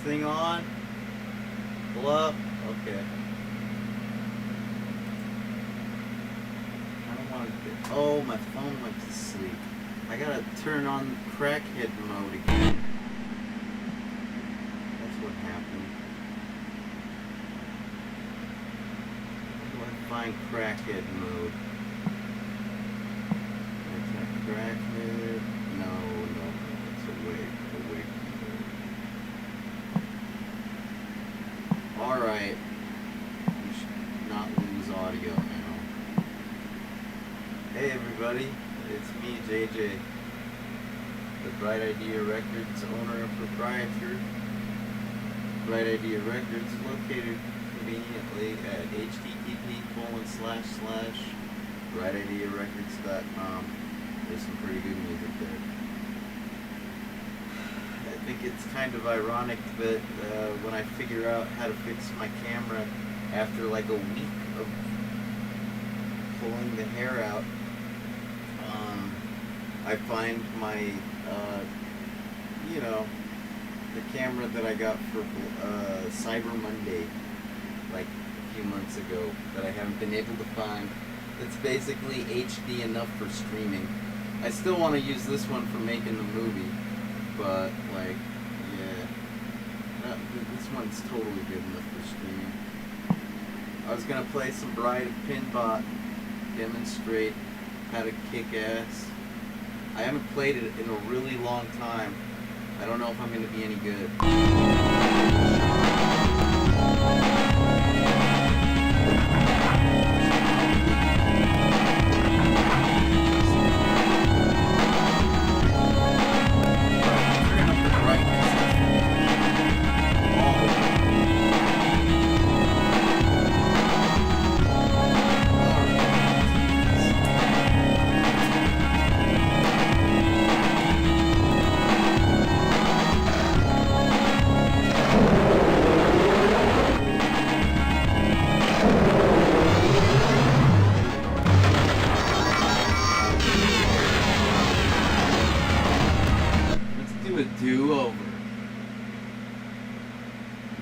thing on? Hello? Okay. I don't want to. Oh, my phone went to sleep. I gotta turn on crackhead mode again. That's what happened. How do I find crackhead mode? Is that crackhead? No, it's awake. Alright. We should not lose audio now. Hey everybody, it's me, JJ, the Bright Idea Records owner and proprietor. Bright Idea Records is located conveniently at http://brightidearecords.com. There's some pretty good music there. I think it's kind of ironic that when I figure out how to fix my camera after like a week of pulling the hair out, I find my, the camera that I got for Cyber Monday like a few months ago that I haven't been able to find. It's basically HD enough for streaming. I still want to use this one for making the movie, but like, yeah, this one's totally good enough for streaming. I was gonna play some Bride of Pinbot, demonstrate how to kick ass. I haven't played it in a really long time. I don't know if I'm gonna be any good. Do-over.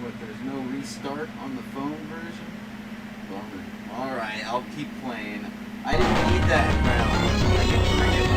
What, there's no restart on the phone version? Bummer. Alright, I'll keep playing. I didn't need that round. I can bring it on.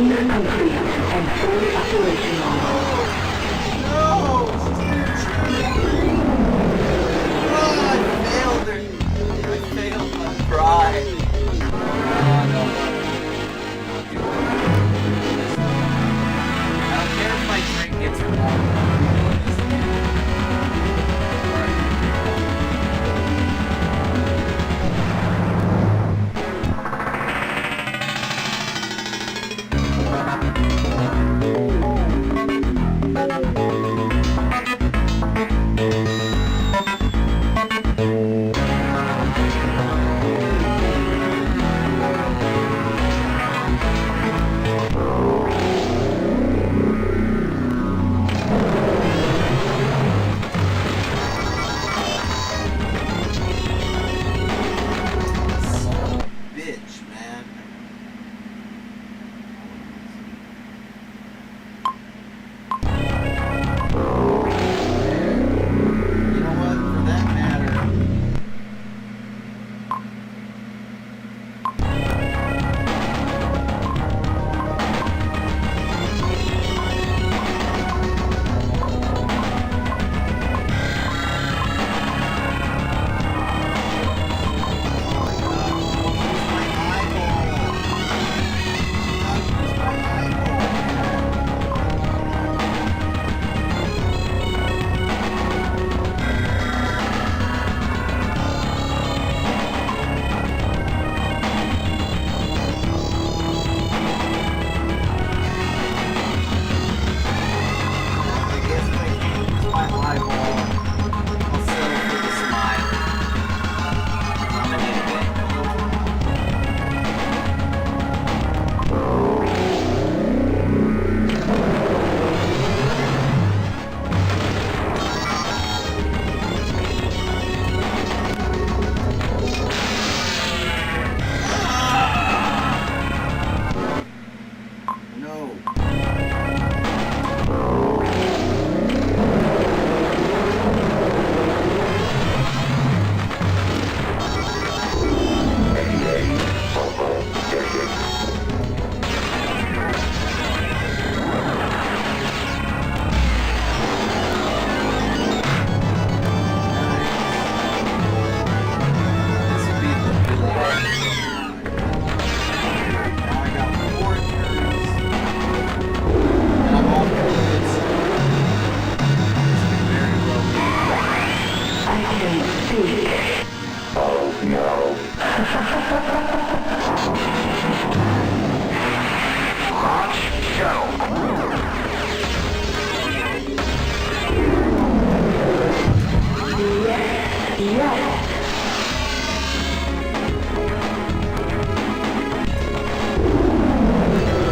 Machine complete and fully operational. No! Oh, I failed her. I failed my pride. Oh, no. I don't care if my drink gets warm. Bitch, man. You know what? For that matter, I guess if I can't use my eyeball, I'll settle for the smile. I'm an idiot. No. This will be the really hard one. Now I got 4 turns, and I'm off to this. This could very well be. I can speak. Oh no. Launch shuttle. Yes, yes.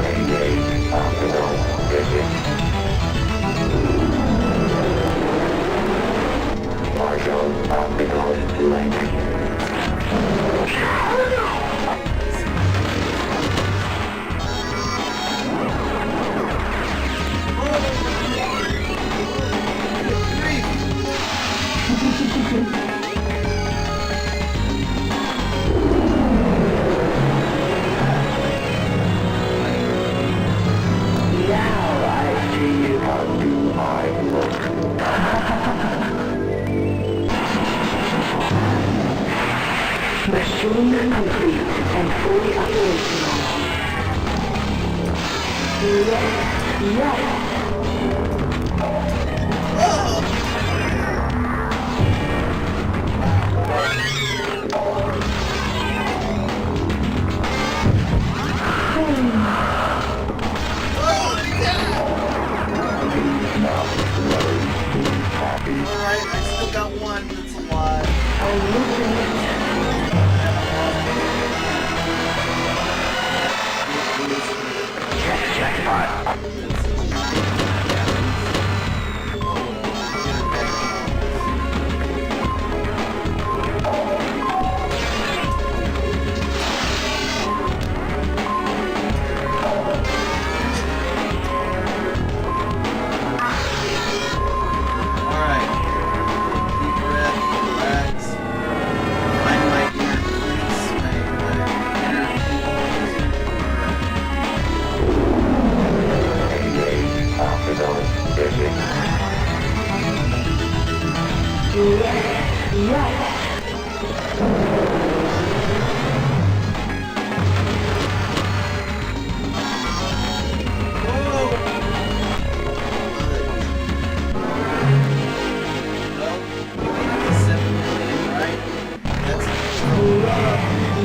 Engage optical vision. Partial optical link. Now I see you. How do I look? Machine complete and fully operational. Yes, yes. Alright, I still got one that's alive. I'm losing it. Jackpot. Alright. Deep breath, relax. Find my inner peace, my inner peace. Yes. Well, we made it to 7 million, right?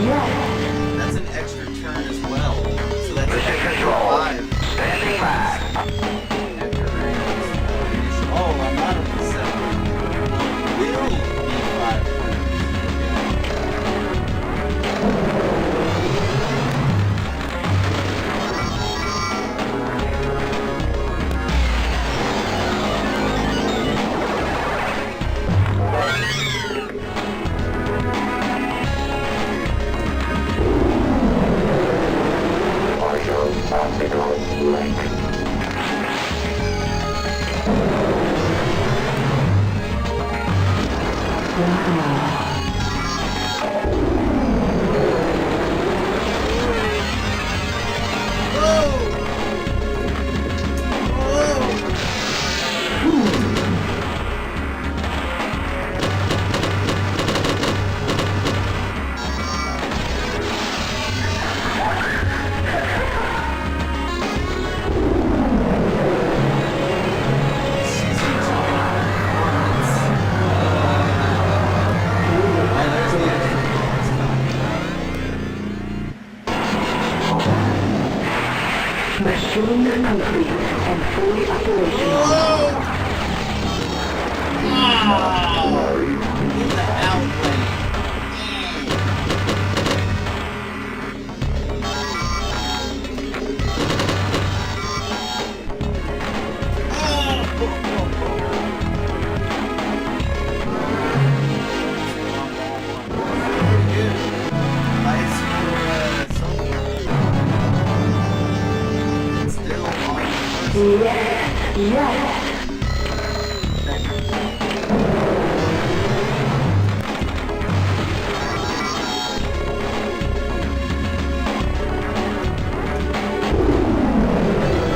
Yes. That's an extra turn as well. So that's an Mission extra control. 5. Standing by. After initial. Oh, I'm not up to 7. Will be 5 turns. Partial optical link. Machine complete and fully operational. In the outlet. Yes. Yes.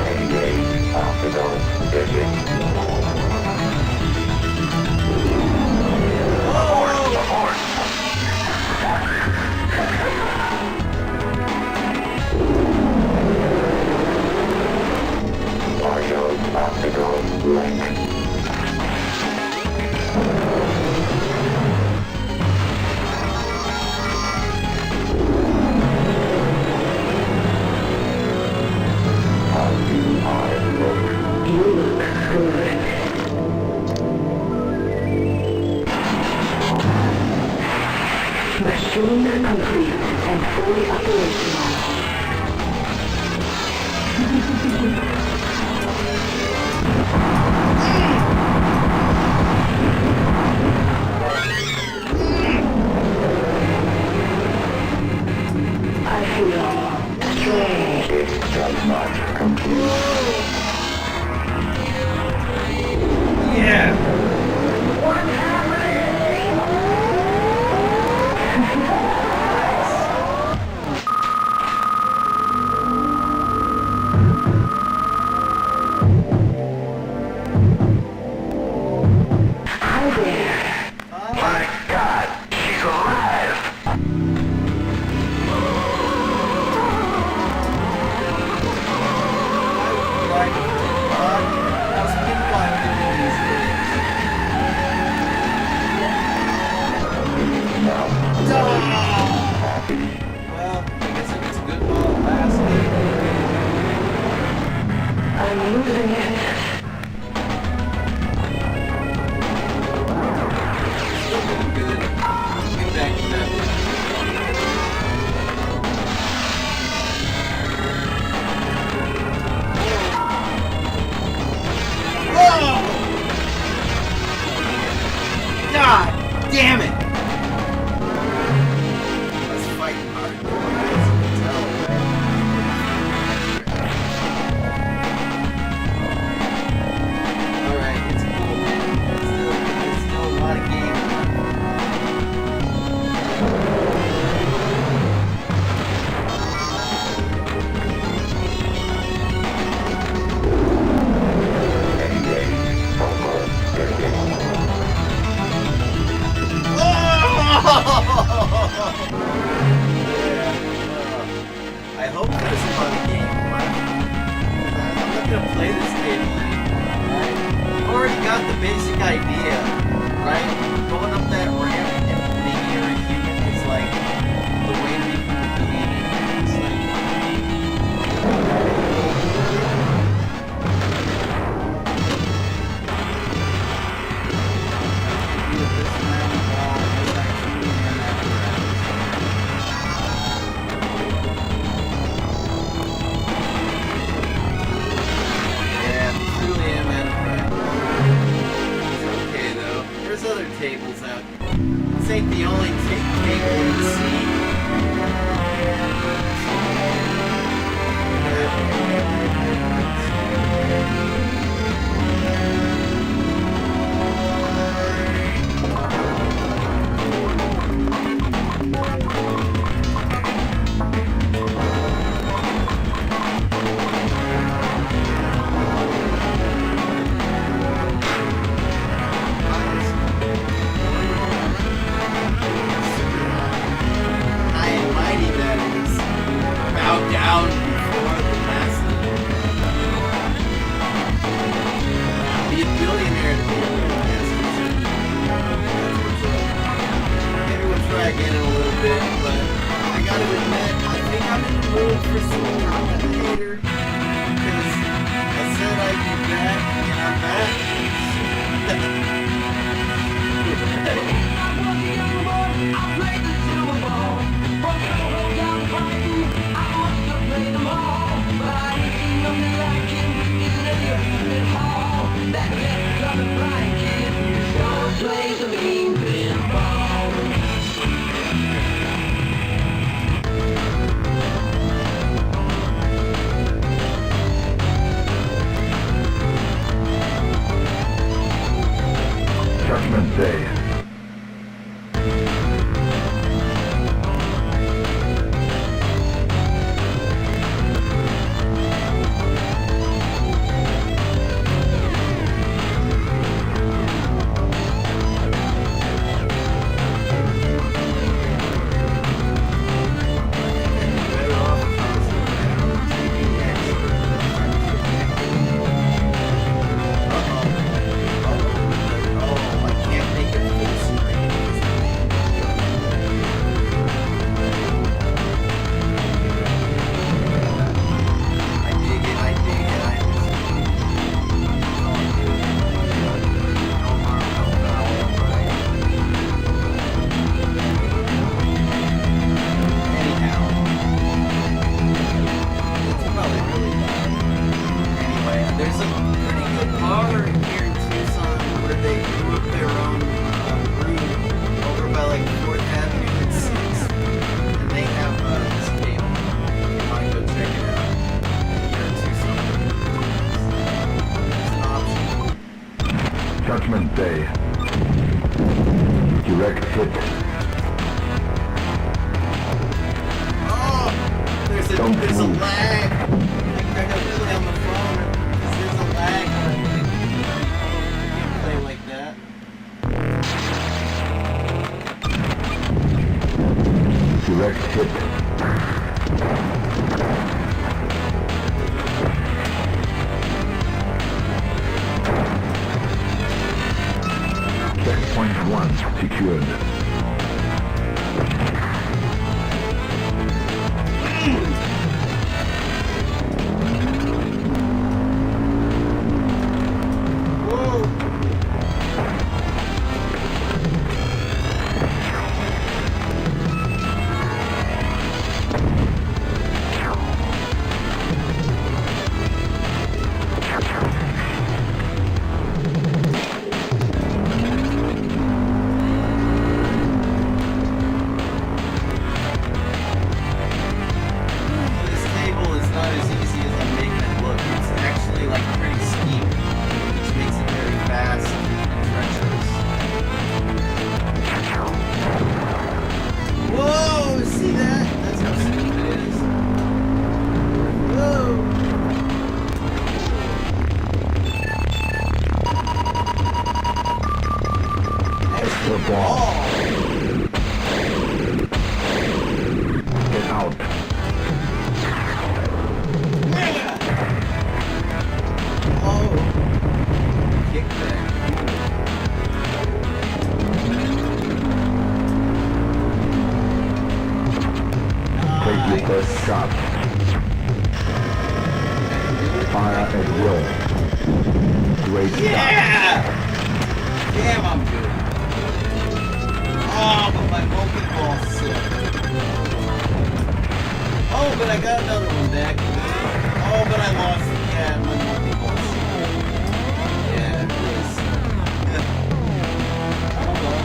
Engage optical vision. Partial optical link. How do I look? You look good. Machine complete and fully operational. I feel strange. It does not compute. Hi there. My God, she's alive! Now, happy. Well, I guess if it's a good ball, it lasts. I'm losing it. Still pretty good. Get back to that. God damn it! I was fighting hard. Alright, it's cool, man. There's still a lot of games Engage focal vision. tables out. This ain't the only table you see. High and mighty, that is. Bow down before the master. Be a billionaire to be a real master. That's what's up. Maybe we'll try again in a little bit, but I gotta admit, I think I'm in the mood for some Terminator. Because I said I'd be back, and I'm back. Judgment Day. Judgment Day. Direct hit. Oh, there's a Don't move. lag. I got Billy on the phone. There's a lag. You can't play like that. Direct hit. Checkpoint 1 secured. Whoa. This table is not as easy as I'm making it look. It's actually like pretty steep, which makes it very fast and treacherous. Whoa! See that? That's how steep it is. Whoa! Extra ball. Get out. Oh! Kick back. Take your first shot. Fire at will. Great shot. Yeah! Damn, I'm good. Oh, but my multi-ball sucked. Oh, but I got another one back. Oh, but I lost. Yeah, my multi-ball sucked. Yeah, it was. Hold on.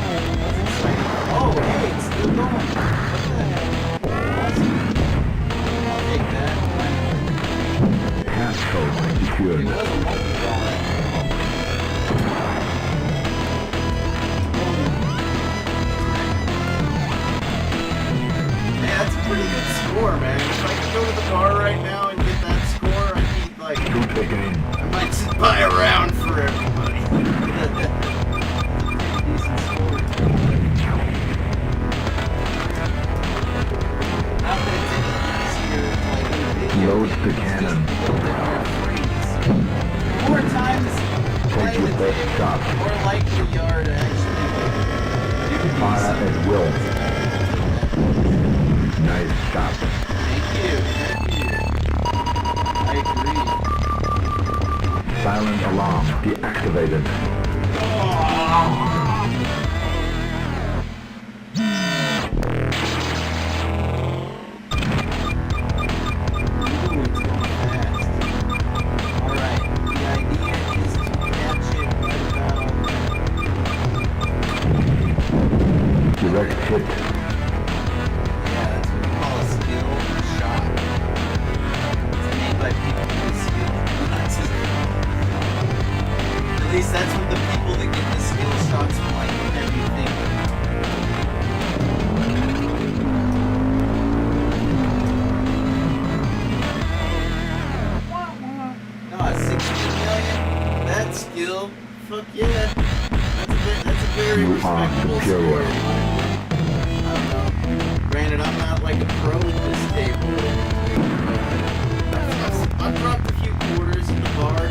fly around for everybody. Decent story. Not that it's any easier, like in the video. Load the games, cannon. just people that are freaks. More times Take your best shot. more likely you are to actually like do Fire decent. at will. Nice shot. Thank you. I agree. Silent alarm deactivated. Ooh, it's going fast. Alright, the idea is to catch it right about. Direct hit. Yeah, that's what we call a skill shot. It's made by people with skill. At least that's what the people that get the skill shots from like everything. No, 16 million? That skill? Fuck yeah. That's a very You are respectable superior. score. I don't know. Granted, I'm not like a pro at this table. I've dropped a few quarters in the bar.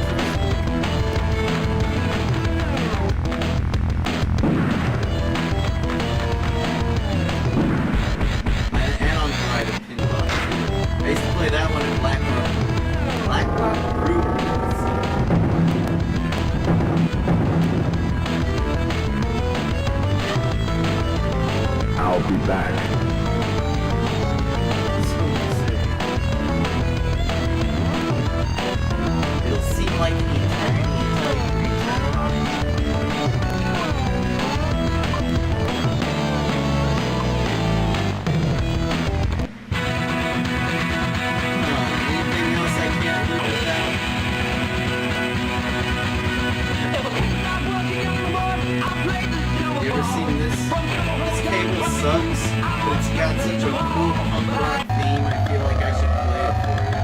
And on Pride of Pinball. I used to play that one in Black Rock. Black Rock Brewers. I'll be back. It'll seem like an eternity until you return on it. Anything else I can't live without? You ever seen this? This cable sucks, but it's got such a cool punk rock theme. I feel like I should play it for you.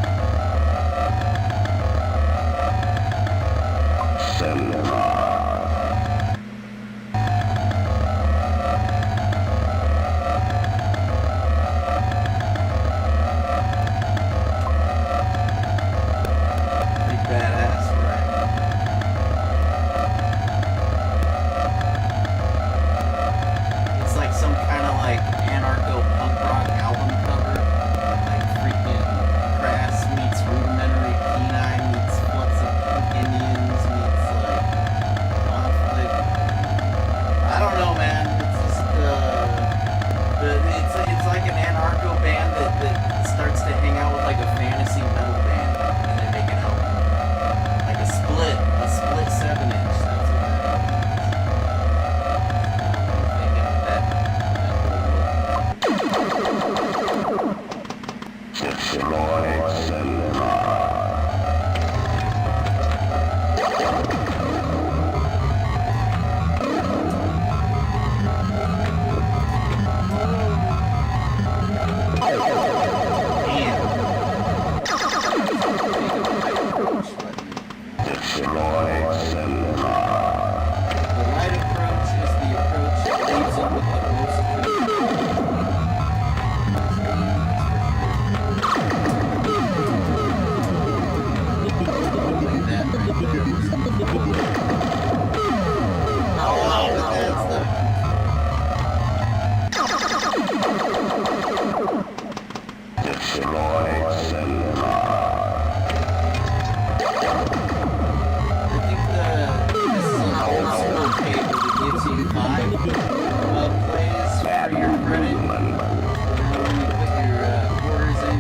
Pretty badass, right? It's like some kind of like anarcho punk rock album cover. Like freaking Crass meets Rudimentary Kenai meets Floods of Pink Indians meets like Conflict. I don't know, man. It's just it's like an anarcho band that starts to hang out with like a fantasy metal band and they make an album. Like a split 7-inch. That's what that album is. I'm thinking of that The right approach is the approach that leaves it with the most like that right there. Oh, but that's the I think this is an old school table that gives you 5 plays for your credit. When you put your quarters in.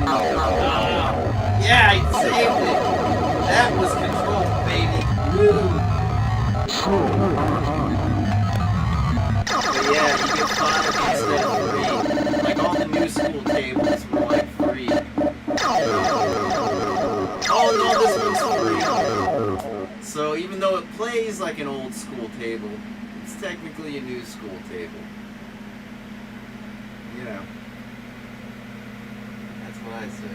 Yeah, I saved it. That was control, baby. Woo. But yeah, you get 5 instead of 3. Like all the new school tables were like 3. Oh no, this one's 3. So even though it plays like an old school table, it's technically a new school table. You know. That's what I say.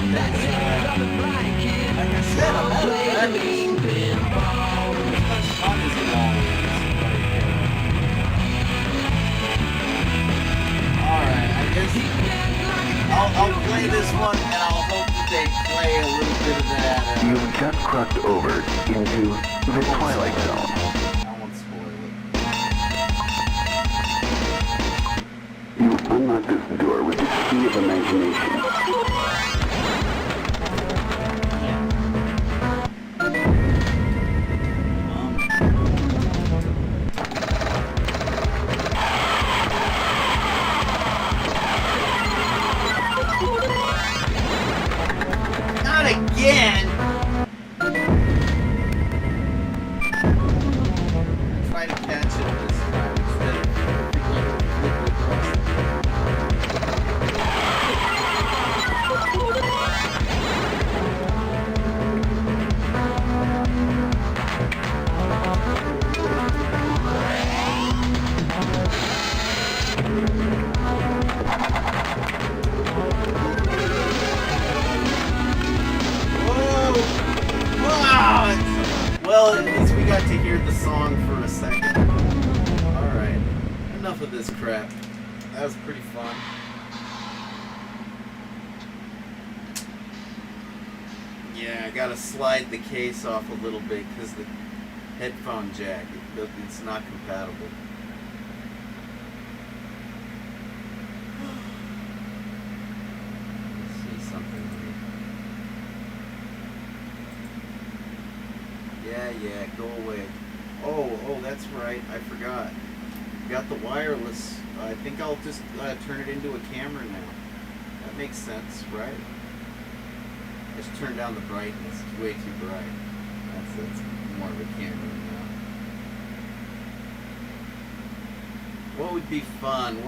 Like I said, I'm out of practice. Fun is alright, I guess I'll play this one and I'll hope that they play a little bit of that. You've just crossed over into the Twilight Zone. I won't spoil it. You unlock this door with the key of imagination. Not again! Try to catch it this time instead of flipping across the Well, at least we got to hear the song for a second. Alright, enough of this crap. That was pretty fun. Yeah, I gotta slide the case off a little bit because the headphone jack, it's not compatible. Let's see something here. Yeah, go away. Oh, that's right. I forgot. Got the wireless. I think I'll just turn it into a camera now. That makes sense, right? Just turn down the brightness. It's way too bright. That's more of a camera now. What would be fun?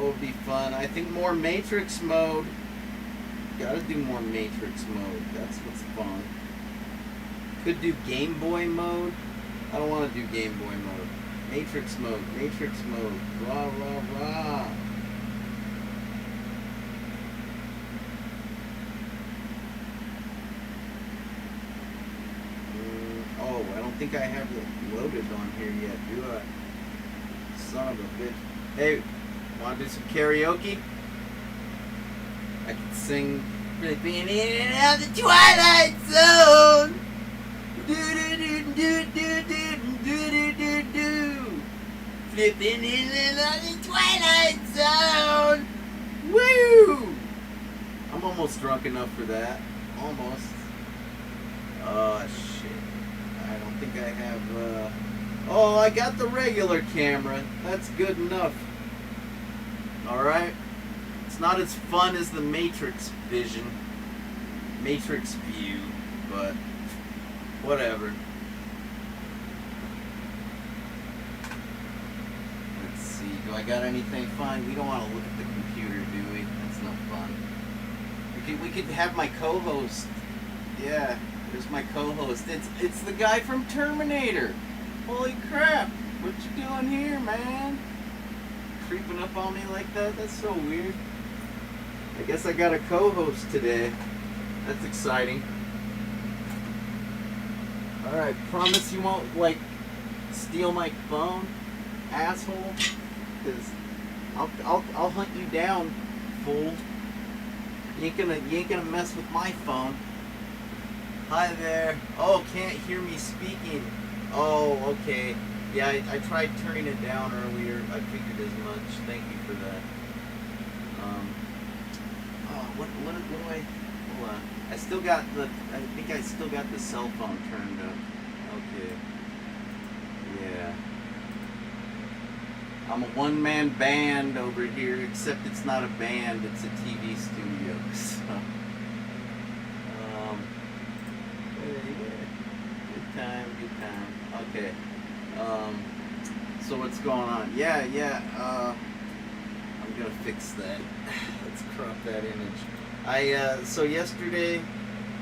I think more Matrix mode. Gotta do more Matrix mode. That's what's fun. Could do Game Boy mode. I don't want to do Game Boy mode. Matrix mode. Rah, rah, rah. Oh, I don't think I have it loaded on here yet, do I? Son of a bitch. Hey, want to do some karaoke? I can sing Flipping in and out the Twilight Zone. Flipping in and out the Twilight Zone. Woo! I'm almost drunk enough for that. Almost. Oh, shit. I don't think I have, Oh, I got the regular camera. That's good enough. Alright? It's not as fun as the Matrix view, but whatever. Let's see. Do I got anything fun? We don't want to look at the computer, do we? That's no fun. We could have my co-host. Yeah, there's my co-host. It's the guy from Terminator. Holy crap! What you doing here, man? Creeping up on me like that? That's so weird. I guess I got a co-host today. That's exciting. Alright, promise you won't, like, steal my phone, asshole? Because I'll hunt you down, fool. You ain't gonna mess with my phone. Hi there. Oh, can't hear me speaking. Oh, okay. Yeah, I tried turning it down earlier. I figured as much. Thank you for that. What do I... Hold on. I think I still got the cell phone turned up. Okay. Yeah. I'm a one-man band over here, except it's not a band, it's a TV studio, so... Good time. Okay. So what's going on? Yeah, I'm gonna fix that. Let's crop that image. So yesterday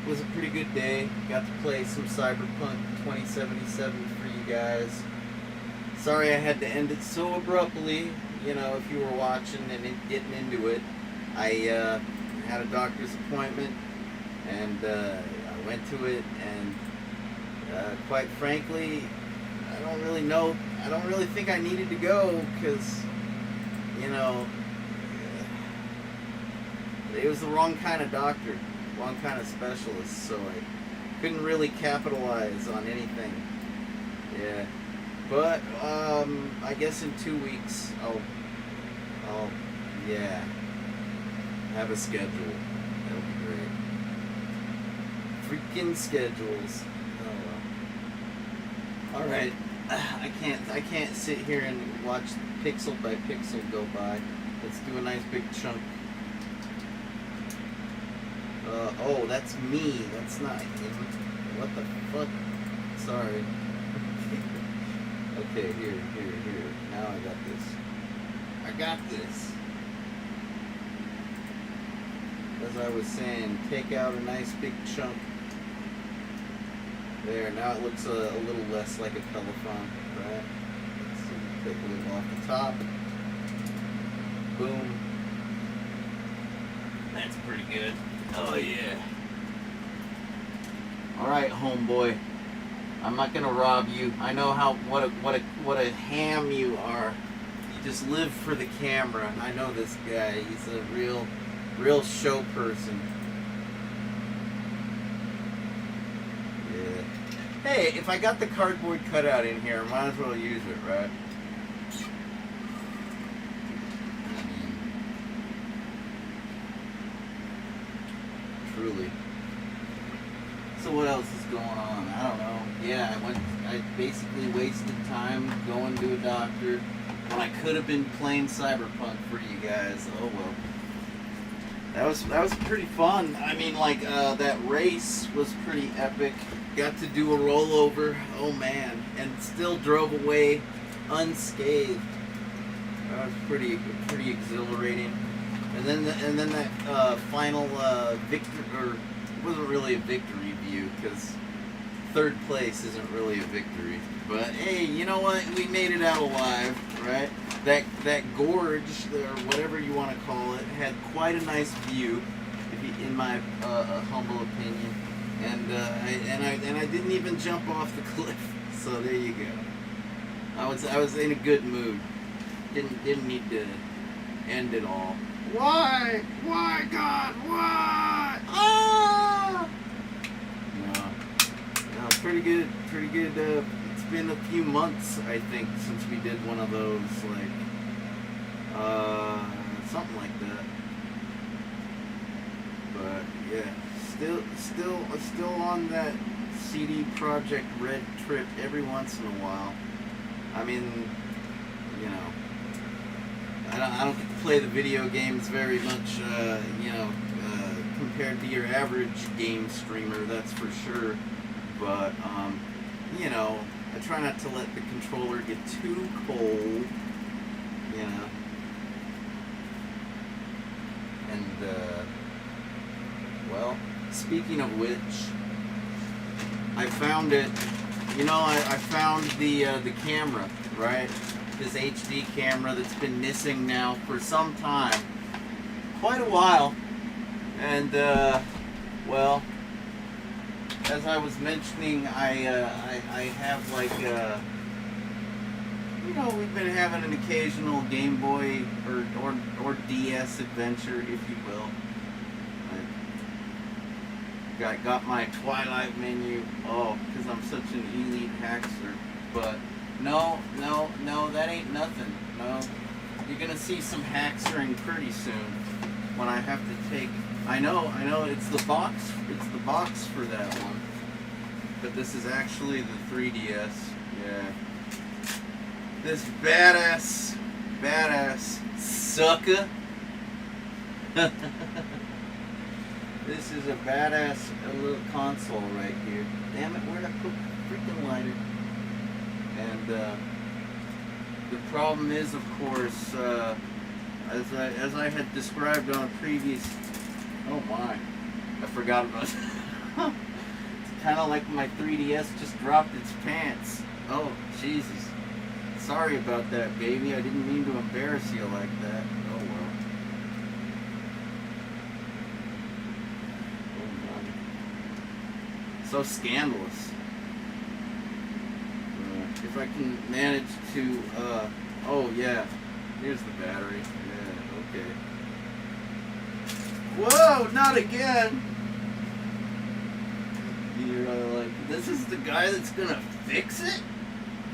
was a pretty good day. Got to play some Cyberpunk 2077 for you guys. Sorry I had to end it so abruptly, you know, if you were watching and getting into it. I had a doctor's appointment, And I went to it, and quite frankly, I don't really know. I don't really think I needed to go because, you know, it was the wrong kind of doctor, wrong kind of specialist. So I couldn't really capitalize on anything. Yeah, but I guess in 2 weeks I'll yeah, have a schedule. That'll be great. Freaking schedules. Oh well. All right. I can't sit here and watch pixel by pixel go by. Let's do a nice big chunk. Oh, that's me. That's not him. What the fuck? Sorry. Okay, here. Now I got this. I got this. As I was saying, take out a nice big chunk. There, now it looks a little less like a telephone, right? Let's see, take a little off the top. Boom. That's pretty good. Oh yeah. Alright, homeboy. I'm not gonna rob you. I know what a ham you are. You just live for the camera. I know this guy. He's a real show person. Yeah. Hey, if I got the cardboard cutout in here, I might as well use it, right? Truly. So what else is going on? I don't know. Yeah, I basically wasted time going to a doctor when I could have been playing Cyberpunk for you guys. Oh well. That was pretty fun. I mean, like that race was pretty epic. Got to do a rollover. Oh man, and still drove away unscathed. That was pretty exhilarating. And then that final victory, or it wasn't really a victory view because third place isn't really a victory. But hey, you know what? We made it out alive, right? That gorge, or whatever you want to call it, had quite a nice view, in my humble opinion. And I didn't even jump off the cliff. So there you go. I was in a good mood. Didn't need to end it all. Why? Why, God? Why? Ah! No, pretty good. It's been a few months, I think, since we did one of those, like, something like that. But yeah, still on that CD Projekt Red trip every once in a while. I mean, you know, I don't get to play the video games very much, compared to your average game streamer, that's for sure. But, you know, I try not to let the controller get too cold, you know. And, well, speaking of which, I found it. You know, I found the camera, right? This HD camera that's been missing now for some time, quite a while. And well, as I was mentioning, I have like you know, we've been having an occasional Game Boy or DS adventure, if you will. I got my Twilight menu. Oh, because I'm such an elite hackster. But no, that ain't nothing. No, you're gonna see some hackstering pretty soon when I have to take. I know, it's the box. It's the box for that one. But this is actually the 3DS. Yeah. This badass sucker. This is a badass little console right here. Damn it, where'd I put the freaking lighter? And the problem is, of course, as I had described on a previous. Oh my, I forgot about it. It's kind of like my 3DS just dropped its pants. Oh Jesus, sorry about that, baby. I didn't mean to embarrass you like that. Oh well. Oh my. So scandalous. If I can manage to, oh yeah, here's the battery. Yeah, okay. Whoa, not again! You're like, this is the guy that's gonna fix it?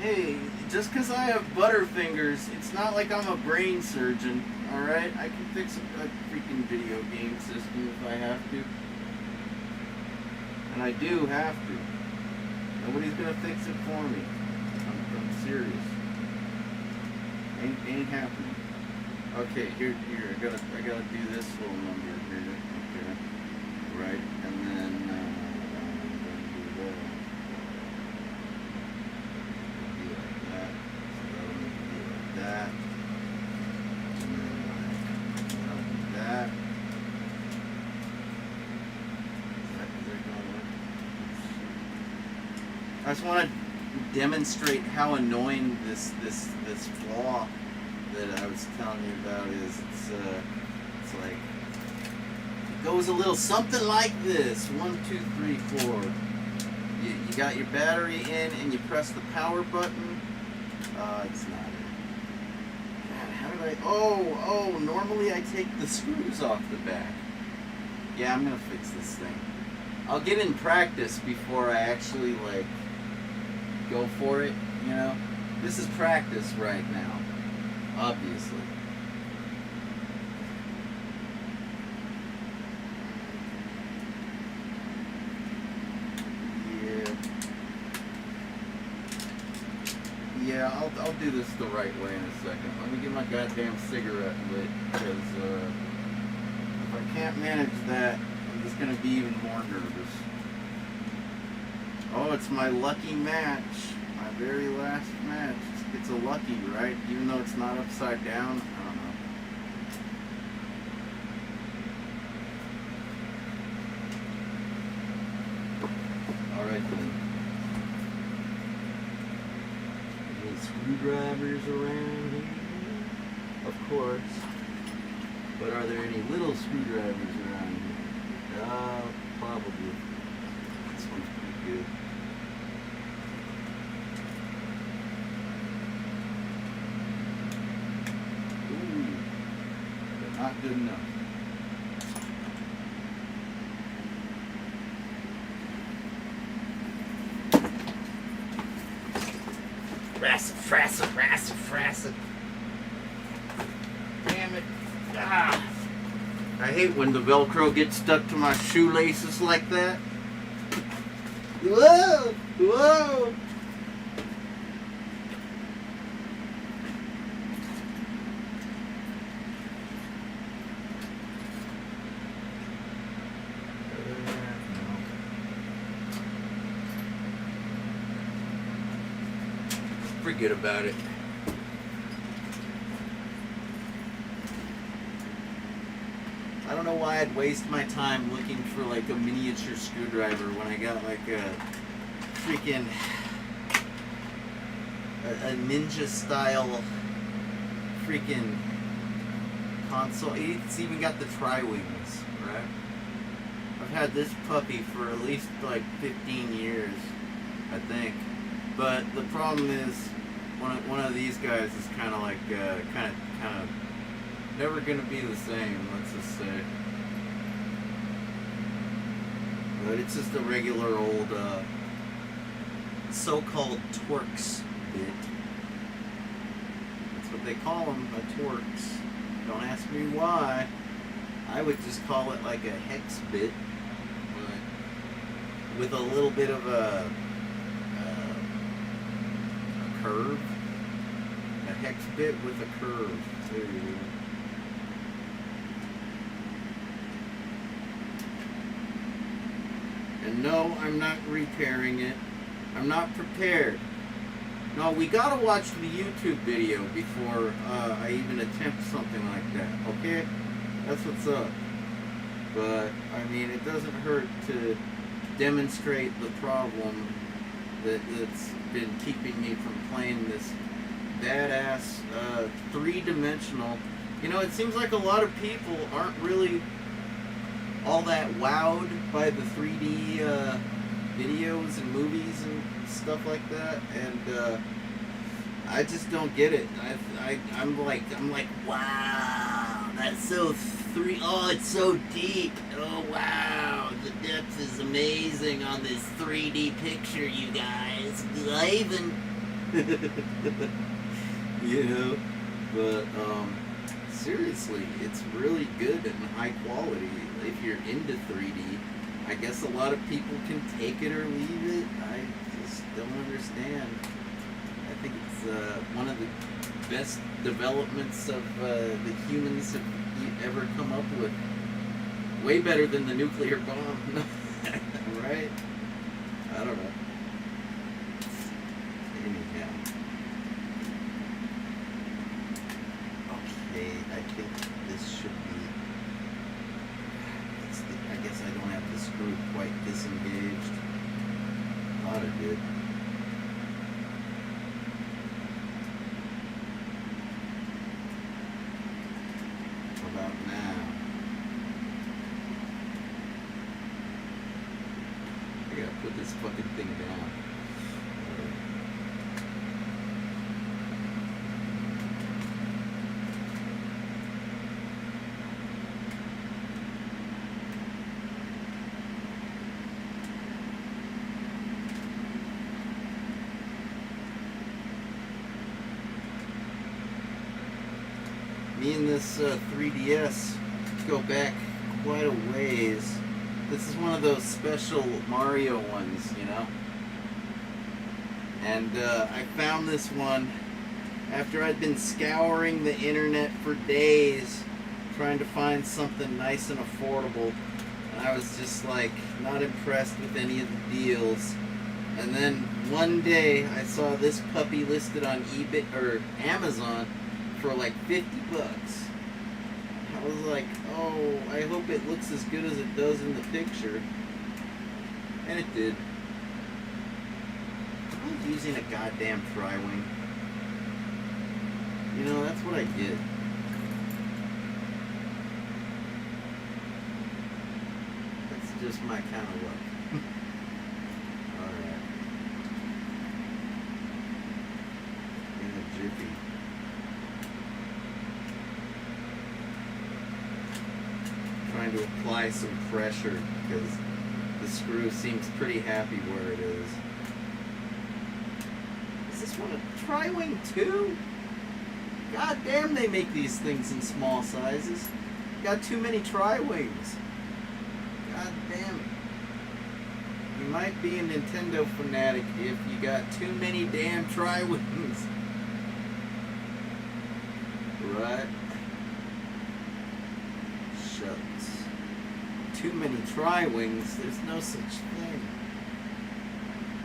Hey, just because I have butterfingers, it's not like I'm a brain surgeon, alright? I can fix a freaking video game system if I have to. And I do have to. Nobody's gonna fix it for me. I'm serious. Ain't happening. Okay, here. I gotta do this little number here. Okay, right, and then I'm gonna do that. Be like that. So that'll make it be like that. And then I'll do that. Is that gonna work? I just want to demonstrate how annoying this flaw that I was telling you about is. It's like it goes a little something like this. 1, 2, 3, 4. You got your battery in and you press the power button. It's not it. God, how did I? Oh! Normally I take the screws off the back. Yeah, I'm gonna fix this thing. I'll get in practice before I actually like go for it, you know? This is practice right now, obviously. Yeah, I'll do this the right way in a second. Let me get my goddamn cigarette lit, because if I can't manage that, I'm just gonna be even more nervous. Oh, it's my lucky match. My very last match. It's a lucky, right? Even though it's not upside down. I don't know. Alright then. Any screwdrivers around here? Of course. But are there any little screwdrivers around here? Probably. This one's pretty good. Not good enough. Frass it. Damn it. Ah. I hate when the Velcro gets stuck to my shoelaces like that. Whoa! Forget about it. I don't know why I'd waste my time looking for like a miniature screwdriver when I got like a freaking a ninja style freaking console. It's even got the tri-wings, right? I've had this puppy for at least like 15 years, I think. But the problem is, one of these guys is kind of like, kind of never gonna be the same. Let's just say. But it's just a regular old, so-called Torx bit. That's what they call them, a Torx. Don't ask me why. I would just call it like a hex bit, but with a little bit of a curve. A hex bit with a curve. There you go. And no, I'm not repairing it. I'm not prepared. No, we gotta watch the YouTube video before I even attempt something like that, okay? That's what's up. But, I mean, it doesn't hurt to demonstrate the problem that's been keeping me from playing this badass three-dimensional. You know, it seems like a lot of people aren't really all that wowed by the 3D videos and movies and stuff like that, and I just don't get it. I'm like, wow, that's so oh, it's so deep. Oh wow, the depth is amazing on this 3D picture, you guys. Ivan. You know, but seriously, it's really good and high quality if you're into 3D. I guess a lot of people can take it or leave it. I just don't understand. I think it's one of the best developments of the humans have ever come up with. Way better than the nuclear bomb, right? I don't know. Anyhow. Okay, I think this should be... I guess I don't have the screw quite disengaged. Thought it did. How about now? I gotta put this fucking thing down. Me and this 3DS go back quite a ways. This is one of those special Mario ones, you know? And I found this one after I'd been scouring the internet for days trying to find something nice and affordable. And I was just like not impressed with any of the deals. And then one day I saw this puppy listed on eBay or Amazon for like $50. I was like, oh, I hope it looks as good as it does in the picture. And it did. I'm using a goddamn Tri-Wing. You know, that's what I get. That's just my kind of luck. Alright. In a jiffy. Trying to apply some pressure because the screw seems pretty happy where it is. Is this one a Tri-Wing 2? God damn, they make these things in small sizes. Got too many Tri-Wings. God damn it. You might be a Nintendo fanatic if you got too many damn Tri-Wings. Right? Shucks. Too many Tri-Wings, there's no such thing.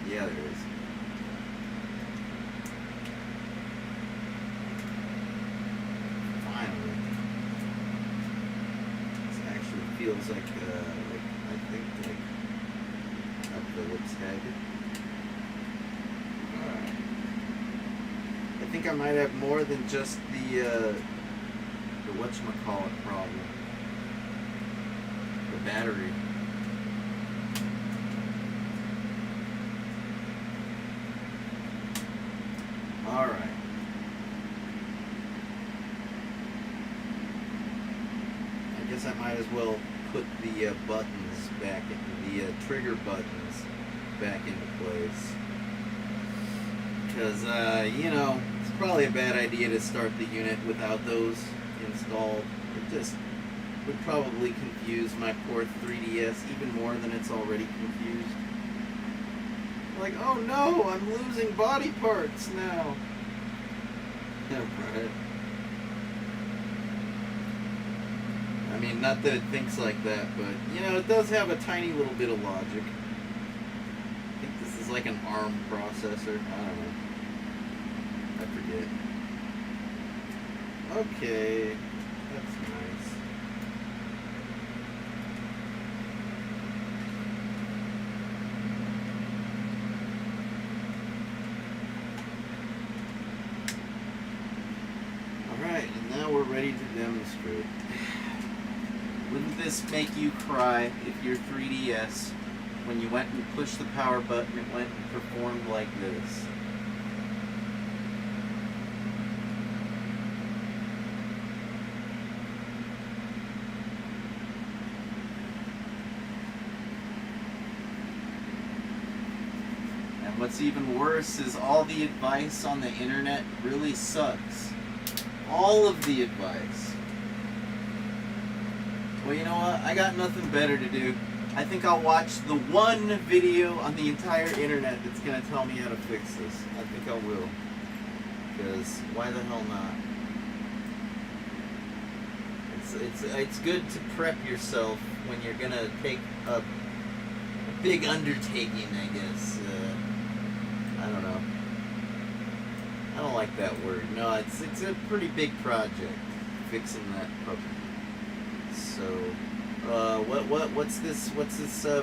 Yeah, there is. Finally. This actually feels like I think like a Phillips head. Alright. I think I might have more than just the whatchamacallit problem. The battery. Alright. I guess I might as well put the buttons back into the trigger buttons back into place. Because, you know, it's probably a bad idea to start the unit without those installed. It just would probably confuse my poor 3DS even more than it's already confused. Like, oh no, I'm losing body parts now. Yeah, right. I mean, not that it thinks like that, but, you know, it does have a tiny little bit of logic. I think this is like an ARM processor. I don't know. I forget. Okay. That's nice. Alright, and now we're ready to demonstrate. Wouldn't this make you cry if your 3DS when you went and pushed the power button, it went and performed like this. And what's even worse is all the advice on the internet really sucks. All of the advice. Well, you know what? I got nothing better to do. I think I'll watch the one video on the entire internet that's going to tell me how to fix this. I think I will. Because why the hell not? It's good to prep yourself when you're going to take a big undertaking, I guess. I don't know. I don't like that word. No, it's a pretty big project, fixing that puppy. So, what's this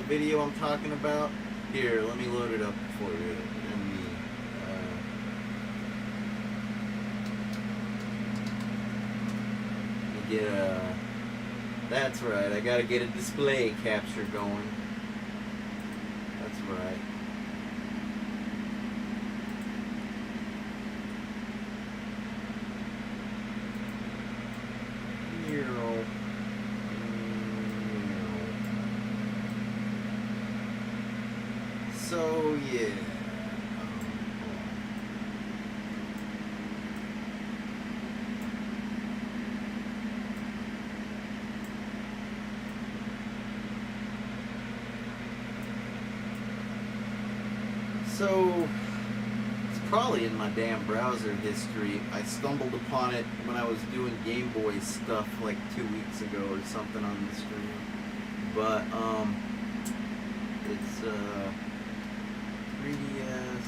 video I'm talking about? Here, let me load it up for you. Let me get that's right, I gotta get a display capture going. That's right. So yeah. So it's probably in my damn browser history. I stumbled upon it when I was doing Game Boy stuff like 2 weeks ago or something on the stream. But it's 3DS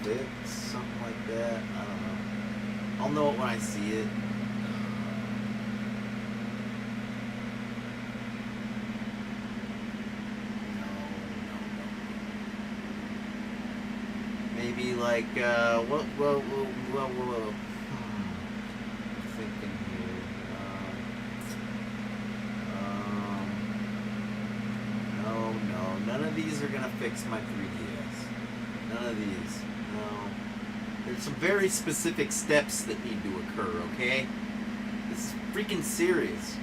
fix, something like that. I don't know. I'll know it when I see it. Maybe like what? I'm thinking here. No, none of these are gonna fix my 3DS. None of these. No. There's some very specific steps that need to occur. Okay. This is freaking serious.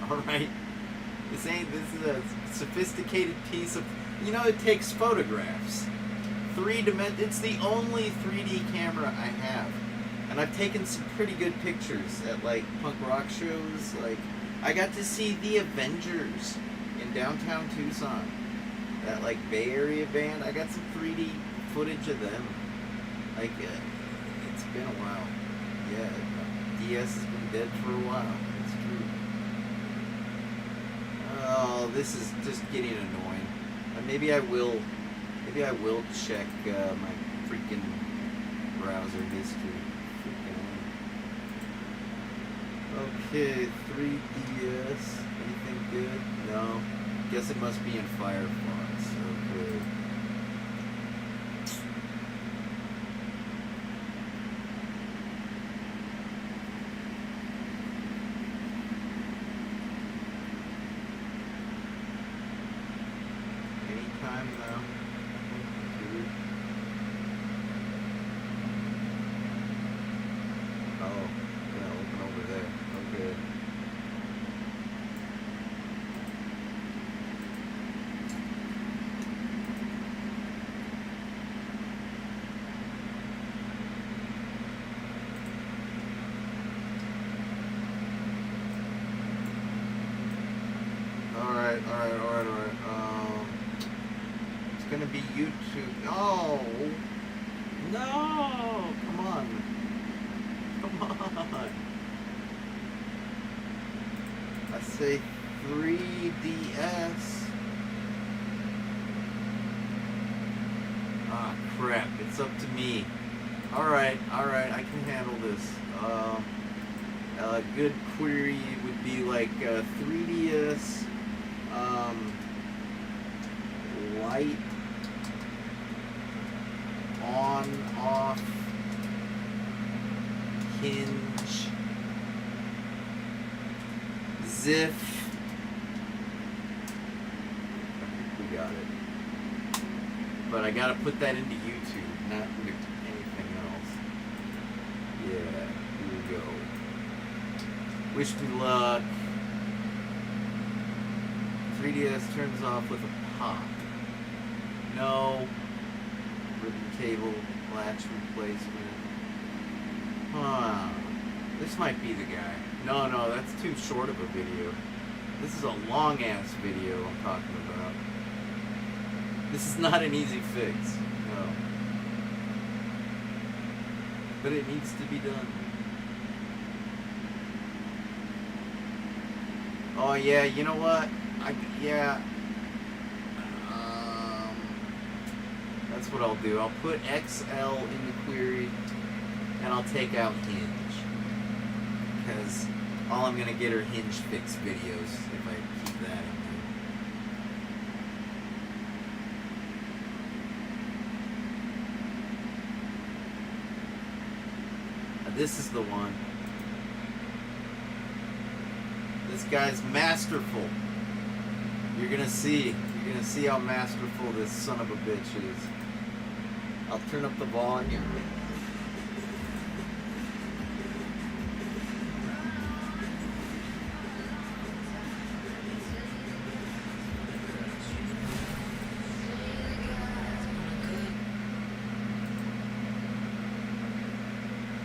All right. This is a sophisticated piece of. You know, it takes photographs. It's the only 3D camera I have, and I've taken some pretty good pictures at like punk rock shows. Like, I got to see the Avengers in downtown Tucson, that like Bay Area band. I got some 3D footage of them. Like, it's been a while. Yeah, DS has been dead for a while. It's true. Oh, this is just getting annoying. Maybe I will check my freaking browser history. Okay, 3DS. Anything good? No. Guess it must be in Firefox. Okay. Anytime now. Oh, yeah, open over there. Okay. Alright. It's gonna be YouTube. Oh! No! Come on. I say 3DS. Ah, crap. It's up to me. Alright. I can handle this. A good query would be like 3DS light on, off, hinge, ZIF, about it. But I gotta put that into YouTube, not into anything else. Yeah, here we go. Wish me luck. 3DS turns off with a pop. No. Ribbon cable, latch replacement. Huh. This might be the guy. No, that's too short of a video. This is a long-ass video I'm talking about. This is not an easy fix. No. But it needs to be done. Oh yeah, you know what? That's what I'll do. I'll put XL in the query and I'll take out hinge. Because all I'm going to get are hinge fix videos if I keep that in there. This is the one. This guy's masterful. You're gonna see how masterful this son of a bitch is. I'll turn up the volume.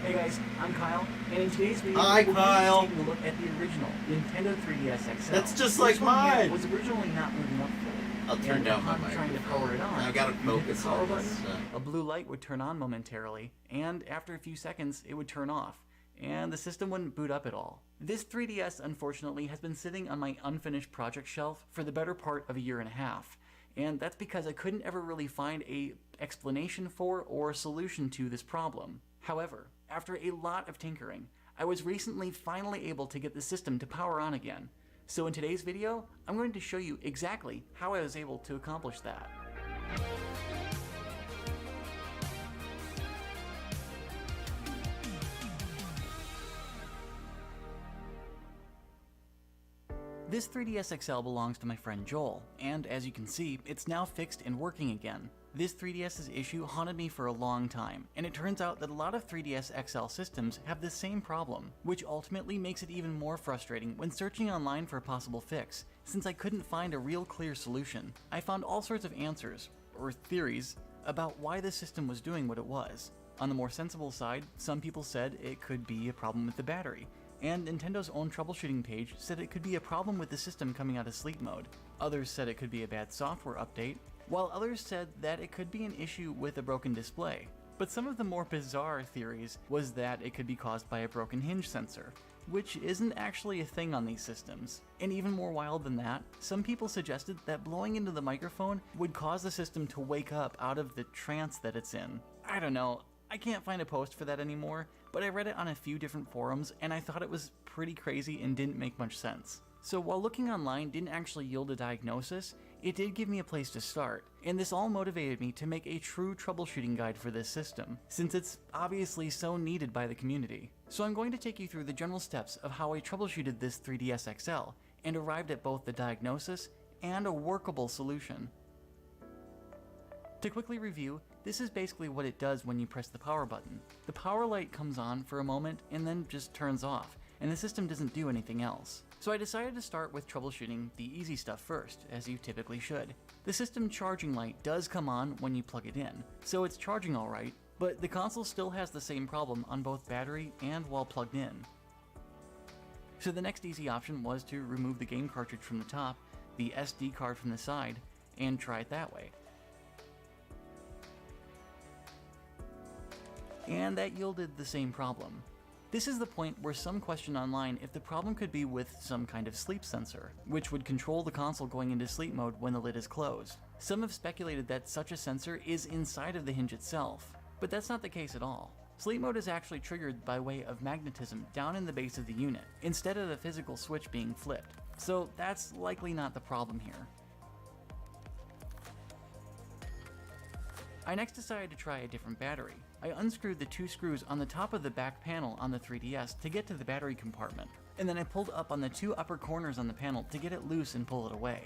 Hey guys, I'm Kyle, and in today's video, Hi, we're Kyle. going to take a look at the original Nintendo 3DS XL. That's just This like one here mine. was originally not moving up fully. I'll turn And down my upon trying to microphone. power it on, I've gotta you hit the focus power on button, this stuff. a blue light would turn on momentarily, and after a few seconds, it would turn off, and the system wouldn't boot up at all. This 3DS, unfortunately, has been sitting on my unfinished project shelf for the better part of a year and a half, and that's because I couldn't ever really find a explanation for or solution to this problem. However, after a lot of tinkering, I was recently finally able to get the system to power on again. So in today's video, I'm going to show you exactly how I was able to accomplish that. This 3DS XL belongs to my friend Joel, and as you can see, it's now fixed and working again. This 3DS's issue haunted me for a long time, and it turns out that a lot of 3DS XL systems have this same problem, which ultimately makes it even more frustrating when searching online for a possible fix, since I couldn't find a real clear solution. I found all sorts of answers, or theories, about why the system was doing what it was. On the more sensible side, some people said it could be a problem with the battery, and Nintendo's own troubleshooting page said it could be a problem with the system coming out of sleep mode. Others said it could be a bad software update, while others said that it could be an issue with a broken display. But some of the more bizarre theories was that it could be caused by a broken hinge sensor, which isn't actually a thing on these systems. And even more wild than that, some people suggested that blowing into the microphone would cause the system to wake up out of the trance that it's in. I don't know, I can't find a post for that anymore, but I read it on a few different forums and I thought it was pretty crazy and didn't make much sense. So while looking online didn't actually yield a diagnosis, it did give me a place to start, and this all motivated me to make a true troubleshooting guide for this system, since it's obviously so needed by the community. So I'm going to take you through the general steps of how I troubleshooted this 3DS XL, and arrived at both the diagnosis and a workable solution. To quickly review, this is basically what it does when you press the power button. The power light comes on for a moment and then just turns off, and the system doesn't do anything else. So I decided to start with troubleshooting the easy stuff first, as you typically should. The system charging light does come on when you plug it in, so it's charging alright, but the console still has the same problem on both battery and while plugged in. So the next easy option was to remove the game cartridge from the top, the SD card from the side, and try it that way. And that yielded the same problem. This is the point where some question online if the problem could be with some kind of sleep sensor, which would control the console going into sleep mode when the lid is closed. Some have speculated that such a sensor is inside of the hinge itself, but that's not the case at all. Sleep mode is actually triggered by way of magnetism down in the base of the unit, instead of the physical switch being flipped, so that's likely not the problem here. I next decided to try a different battery. I unscrewed the two screws on the top of the back panel on the 3DS to get to the battery compartment, and then I pulled up on the two upper corners on the panel to get it loose and pull it away.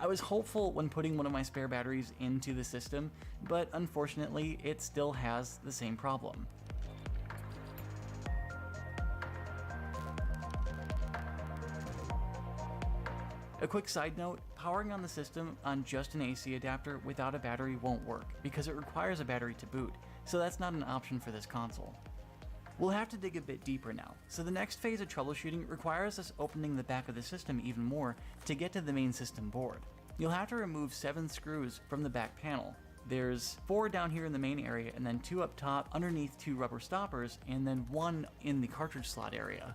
I was hopeful when putting one of my spare batteries into the system, but unfortunately it still has the same problem. A quick side note, powering on the system on just an AC adapter without a battery won't work, because it requires a battery to boot, so that's not an option for this console. We'll have to dig a bit deeper now, so the next phase of troubleshooting requires us opening the back of the system even more to get to the main system board. You'll have to remove 7 screws from the back panel. There's 4 down here in the main area, and then 2 up top underneath 2 rubber stoppers, and then 1 in the cartridge slot area.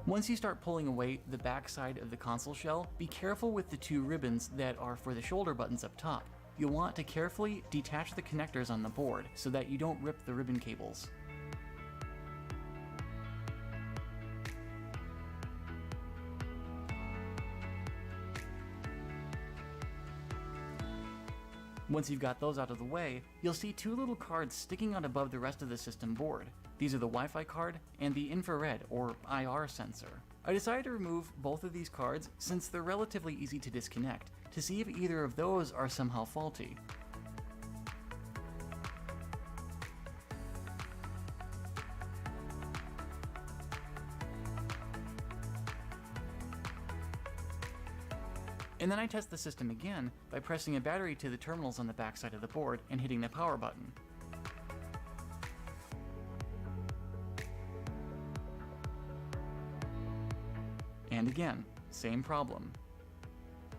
Once you start pulling away the back side of the console shell, be careful with the 2 ribbons that are for the shoulder buttons up top. You'll want to carefully detach the connectors on the board so that you don't rip the ribbon cables. Once you've got those out of the way, you'll see 2 little cards sticking out above the rest of the system board. These are the Wi-Fi card and the infrared or IR sensor. I decided to remove both of these cards since they're relatively easy to disconnect, to see if either of those are somehow faulty. And then I test the system again by pressing a battery to the terminals on the back side of the board and hitting the power button. And again, same problem.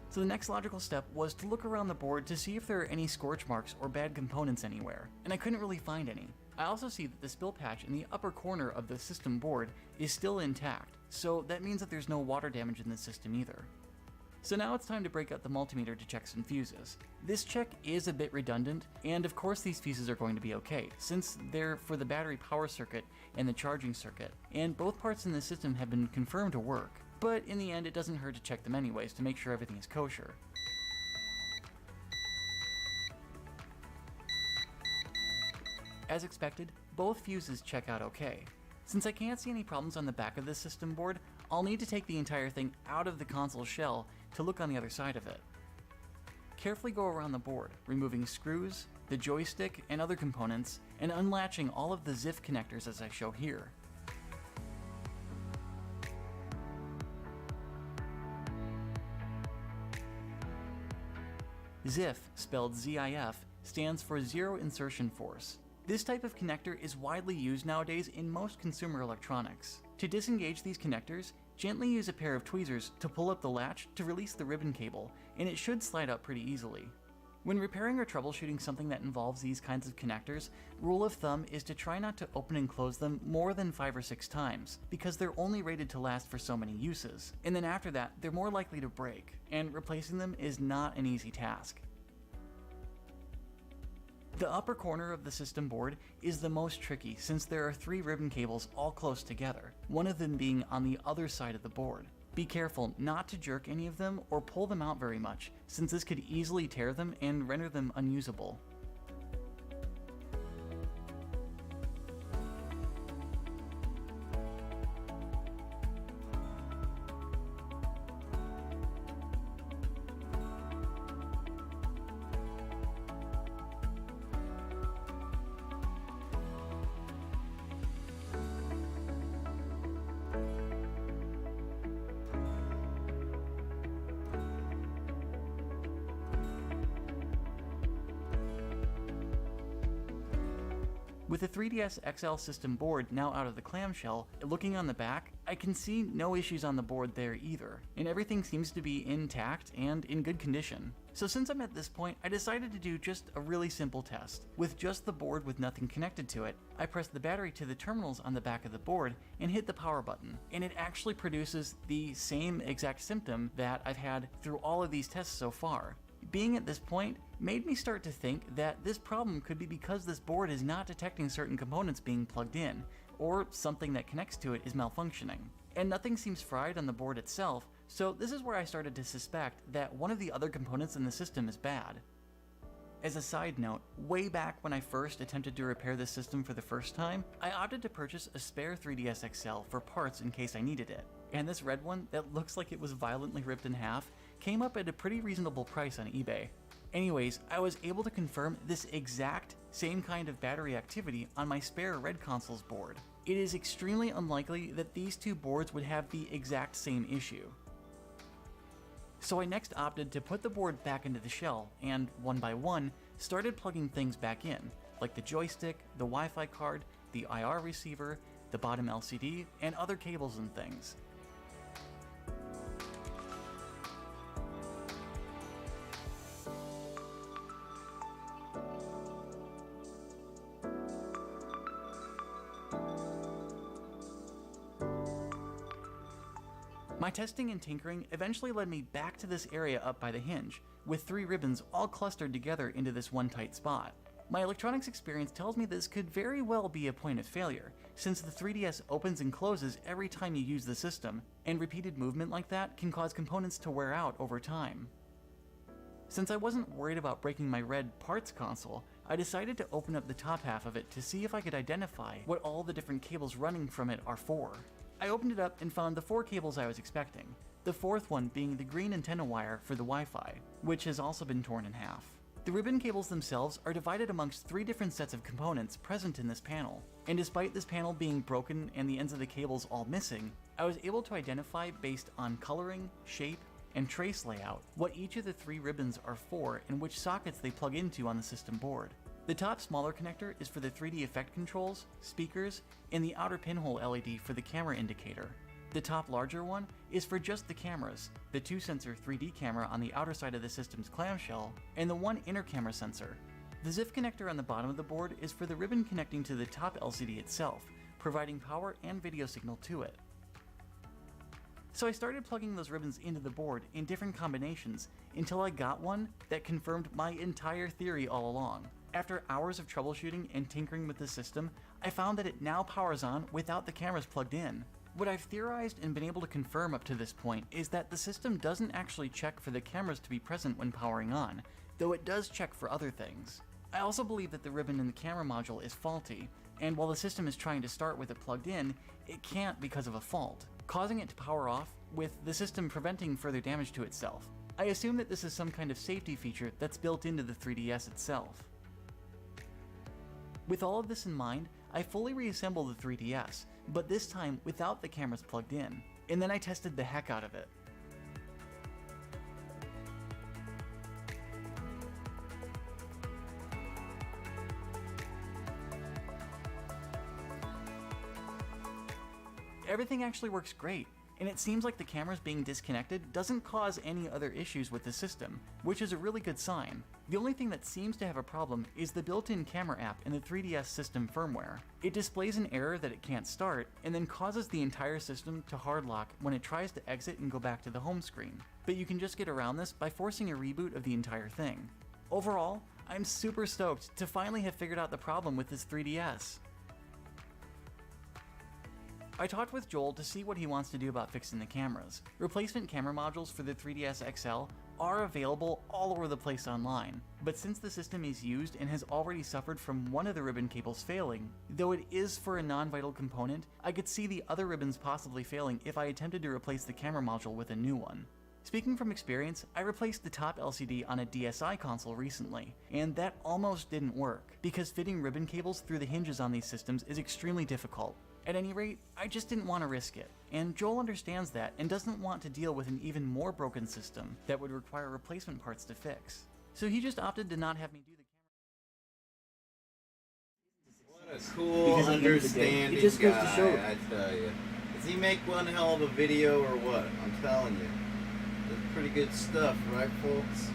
So the next logical step was to look around the board to see if there are any scorch marks or bad components anywhere, and I couldn't really find any. I also see that the spill patch in the upper corner of the system board is still intact, so that means that there's no water damage in the system either. So now it's time to break out the multimeter to check some fuses. This check is a bit redundant, and of course these fuses are going to be okay, since they're for the battery power circuit and the charging circuit, and both parts in the system have been confirmed to work. But in the end, it doesn't hurt to check them anyways to make sure everything is kosher. As expected, both fuses check out okay. Since I can't see any problems on the back of this system board, I'll need to take the entire thing out of the console shell to look on the other side of it. Carefully go around the board, removing screws, the joystick, and other components, and unlatching all of the ZIF connectors as I show here. ZIF, spelled ZIF, stands for Zero Insertion Force. This type of connector is widely used nowadays in most consumer electronics. To disengage these connectors, gently use a pair of tweezers to pull up the latch to release the ribbon cable, and it should slide out pretty easily. When repairing or troubleshooting something that involves these kinds of connectors, rule of thumb is to try not to open and close them more than 5 or 6 times, because they're only rated to last for so many uses. And then after that, they're more likely to break, and replacing them is not an easy task. The upper corner of the system board is the most tricky since there are 3 ribbon cables all close together, one of them being on the other side of the board. Be careful not to jerk any of them or pull them out very much, since this could easily tear them and render them unusable. With the 3DS XL system board now out of the clamshell, looking on the back, I can see no issues on the board there either, and everything seems to be intact and in good condition. So since I'm at this point, I decided to do just a really simple test. With just the board with nothing connected to it, I pressed the battery to the terminals on the back of the board and hit the power button, and it actually produces the same exact symptom that I've had through all of these tests so far. Being at this point made me start to think that this problem could be because this board is not detecting certain components being plugged in, or something that connects to it is malfunctioning. And nothing seems fried on the board itself, so this is where I started to suspect that one of the other components in the system is bad. As a side note, way back when I first attempted to repair this system for the first time, I opted to purchase a spare 3DS XL for parts in case I needed it. And this red one, that looks like it was violently ripped in half, came up at a pretty reasonable price on eBay. Anyways, I was able to confirm this exact same kind of battery activity on my spare red console's board. It is extremely unlikely that these two boards would have the exact same issue. So I next opted to put the board back into the shell and, one by one, started plugging things back in, like the joystick, the Wi-Fi card, the IR receiver, the bottom LCD, and other cables and things. My testing and tinkering eventually led me back to this area up by the hinge, with 3 ribbons all clustered together into this one tight spot. My electronics experience tells me this could very well be a point of failure, since the 3DS opens and closes every time you use the system, and repeated movement like that can cause components to wear out over time. Since I wasn't worried about breaking my red parts console, I decided to open up the top half of it to see if I could identify what all the different cables running from it are for. I opened it up and found the 4 cables I was expecting, the 4th one being the green antenna wire for the Wi-Fi, which has also been torn in half. The ribbon cables themselves are divided amongst 3 different sets of components present in this panel, and despite this panel being broken and the ends of the cables all missing, I was able to identify based on coloring, shape, and trace layout what each of the 3 ribbons are for and which sockets they plug into on the system board. The top smaller connector is for the 3D effect controls, speakers, and the outer pinhole LED for the camera indicator. The top larger one is for just the cameras, the 2-sensor 3D camera on the outer side of the system's clamshell, and the 1 inner camera sensor. The ZIF connector on the bottom of the board is for the ribbon connecting to the top LCD itself, providing power and video signal to it. So I started plugging those ribbons into the board in different combinations until I got one that confirmed my entire theory all along. After hours of troubleshooting and tinkering with the system, I found that it now powers on without the cameras plugged in. What I've theorized and been able to confirm up to this point is that the system doesn't actually check for the cameras to be present when powering on, though it does check for other things. I also believe that the ribbon in the camera module is faulty, and while the system is trying to start with it plugged in, it can't because of a fault, causing it to power off, with the system preventing further damage to itself. I assume that this is some kind of safety feature that's built into the 3DS itself. With all of this in mind, I fully reassembled the 3DS, but this time without the cameras plugged in, and then I tested the heck out of it. Everything actually works great, and it seems like the cameras being disconnected doesn't cause any other issues with the system, which is a really good sign. The only thing that seems to have a problem is the built-in camera app in the 3DS system firmware. It displays an error that it can't start, and then causes the entire system to hard lock when it tries to exit and go back to the home screen. But you can just get around this by forcing a reboot of the entire thing. Overall, I'm super stoked to finally have figured out the problem with this 3DS. I talked with Joel to see what he wants to do about fixing the cameras. Replacement camera modules for the 3DS XL are available all over the place online, but since the system is used and has already suffered from one of the ribbon cables failing, though it is for a non-vital component, I could see the other ribbons possibly failing if I attempted to replace the camera module with a new one. Speaking from experience, I replaced the top LCD on a DSi console recently, and that almost didn't work, because fitting ribbon cables through the hinges on these systems is extremely difficult. At any rate, I just didn't want to risk it, and Joel understands that and doesn't want to deal with an even more broken system that would require replacement parts to fix. So he just opted to not have me do the camera. What a cool, Because at the end of the day, understanding it just goes to guy, show- I tell you. Does he make one hell of a video or what? I'm telling you. That's pretty good stuff, right, folks?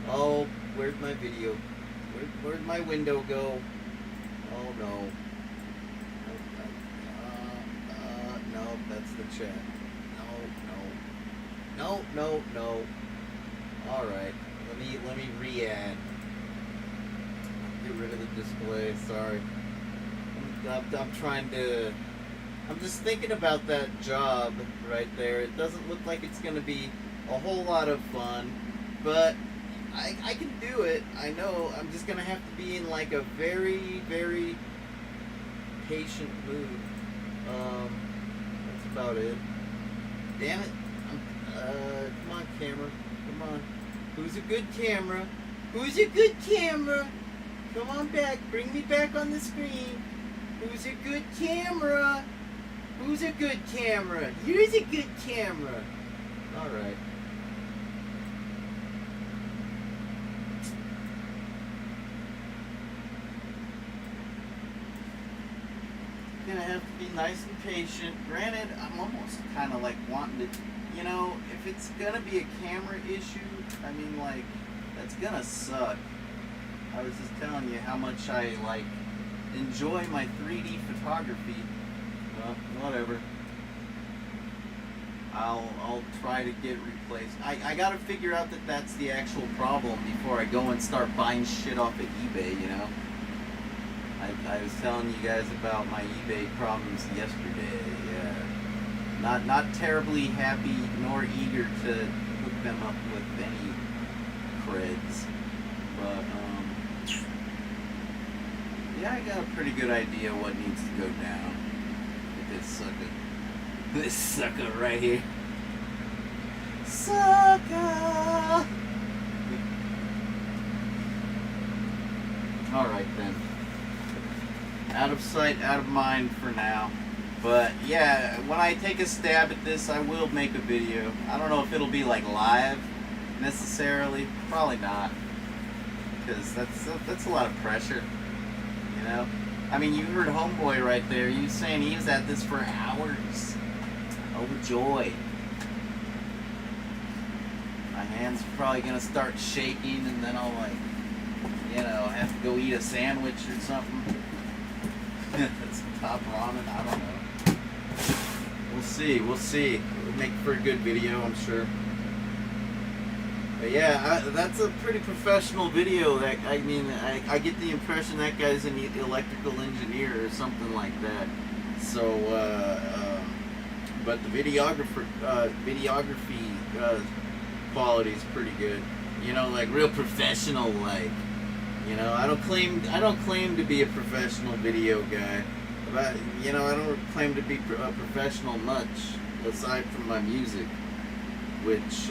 Oh, where's my video? Where'd my window go? Oh, no. No, that's the chat. No. All right, let me re-add. Get rid of the display. Sorry. I'm trying to. I'm just thinking about that job right there. It doesn't look like it's gonna be a whole lot of fun, but I can do it. I know. I'm just gonna have to be in like a very, very patient mood. That's about it. Damn it. Come on, camera. Come on. Who's a good camera? Who's a good camera? Come on back. Bring me back on the screen. Who's a good camera? Who's a good camera? You're a good camera. Alright. Gonna have to be nice and patient. Granted, I'm almost kind of like wanting to, you know, if it's gonna be a camera issue, I mean, like, that's gonna suck. I was just telling you how much I, like, enjoy my 3D photography. Well, whatever. I'll try to get replaced. I gotta figure out that that's the actual problem before I go and start buying shit off of eBay, you know? I was telling you guys about my eBay problems yesterday. Yeah. Not terribly happy nor eager to hook them up with any creds. But, yeah, I got a pretty good idea what needs to go down with this sucker. This sucker right here. Sucker! Alright then. Out of sight, out of mind for now. But yeah, when I take a stab at this, I will make a video. I don't know if it'll be like live necessarily. Probably not. Because that's a lot of pressure. You know? I mean, you heard Homeboy right there. He was saying he was at this for hours. Oh, joy. My hands are probably going to start shaking, and then I'll, like, you know, have to go eat a sandwich or something. That's top ramen. I don't know. We'll see. We'll see. It'll make for a good video, I'm sure. But yeah, that's a pretty professional video. That I mean, I get the impression that guy's an electrical engineer or something like that. So, but the videography quality is pretty good. You know, like real professional. Like, you know, I don't claim to be a professional video guy. But you know, I don't claim to be a professional much aside from my music, which.